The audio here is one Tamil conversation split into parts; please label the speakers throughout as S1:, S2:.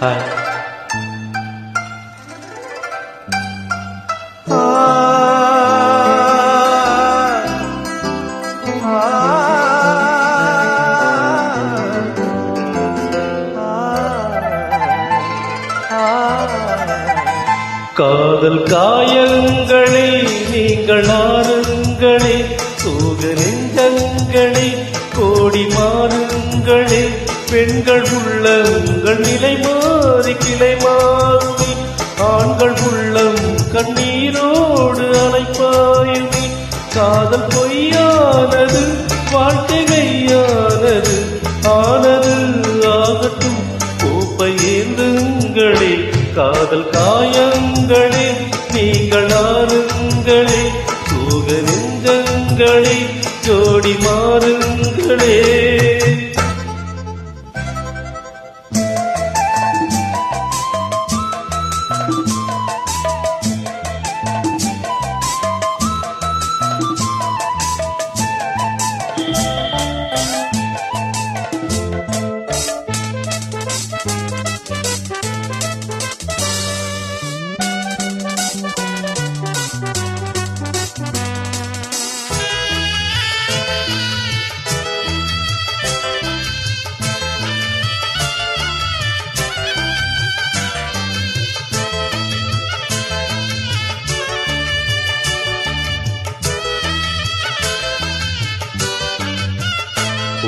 S1: ஹாய். காதல் காயங்களே நீங்கள் ஆறுங்களே, சோக நெஞ்சங்களே கோடி மாறுங்களே, பெண்கள் உள்ளங்கள் நிலை மாறி கிளை மாறுமே, ஆண்கள் உள்ளம் கண்ணீரோடு அலைப்பாயுமே. காதல் பொய்யானது வாழ்க்கை மெய்யானது, ஆனது ஆகட்டும் கோப்பை ஏந்துங்களே. காதல் காயங்களே நீங்கள் ஆறுங்களே, சோக நெஞ்சங்களே ஜோடி மாறுங்களே.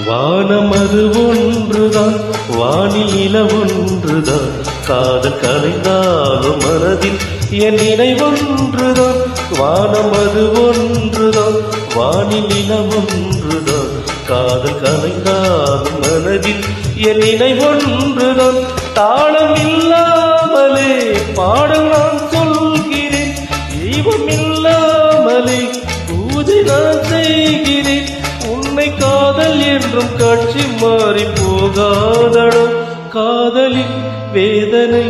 S1: வானம் அது ஒன்றுதான், வானில் நிலவொன்றுதான், காதல் கலைந்தாலும் மனதில் என் நினைவொன்றுதான். வானம் அது ஒன்றுதான், வானில் நிலவொன்றுதான், காதல் கலைந்தாலும் மனதில் என் நினைவொன்றுதான். தாளம் இல்லாமலே பாடல் நான் சொல்கிறேன், தெய்வம் இல்லாமலே பூஜை நான் செய்கிறேன். உன்னை காதல் என்றும் காட்சி மாறி போகாதடா, காதலின் வேதனை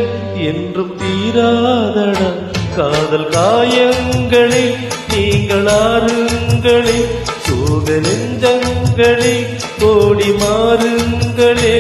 S1: என்றும் தீராதடா. காதல் காயங்களே நீங்கள் ஆறுங்களே, சோக நெஞ்சங்களே கோடி மாறுங்களே.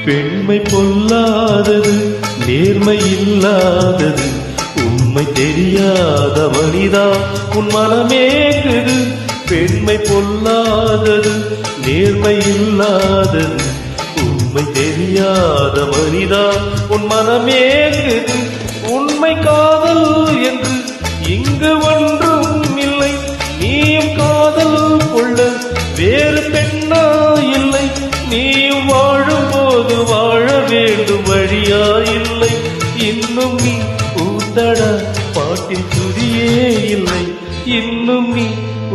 S1: பெண்மை பொல்லாதது, நேர்மை இல்லாதது, உண்மை தெரியாத மனிதா உன் மனமேகுது. பெண்மை பொல்லாதது, நேர்மை இல்லாதது, உண்மை தெரியாத மனிதா உன் மனமேகுது. உண்மை காதல் என்று இங்கு ஒன்றும் இல்லை, நீயும் காதல் கொள்ள வேறு பெண்ணா இல்லை. நீயும் வாழும் போது வாழ வேண்டும் வழியா இல்லை. இன்னும் நீ ஊத்தடா பாட்டில் துதியே இல்லை, இன்னும் நீ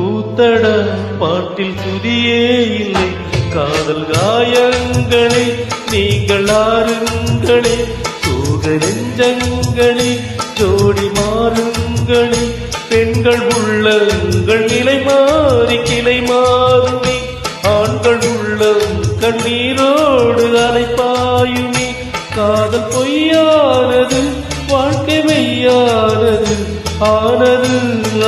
S1: ஊத்தடா பாட்டில் துதியே இல்லை. காதல் காயங்களே நீங்கள் ஆறுங்களே, சோக நெஞ்சங்களே ஜோடி மாறுங்களே, பெண்கள் உள்ளங்கள் நிலை மாறி கிளை மாறுமே, ஆண்கள் உள்ளம் கண்ணீரோடு அலைப்பாயுமே. காதல் பொய்யானது வாழ்க்கை மெய்யானது, ஆனது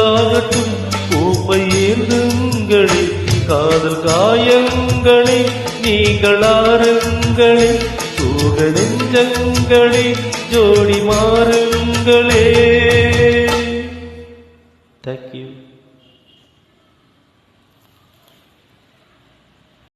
S1: ஆகட்டும் கோப்பை ஏந்துங்களே. காதல் காயங்களே நீங்கள் ஆறுங்களே, சோக நெஞ்சங்களே ஜோடி மாறுங்களே. Thank you.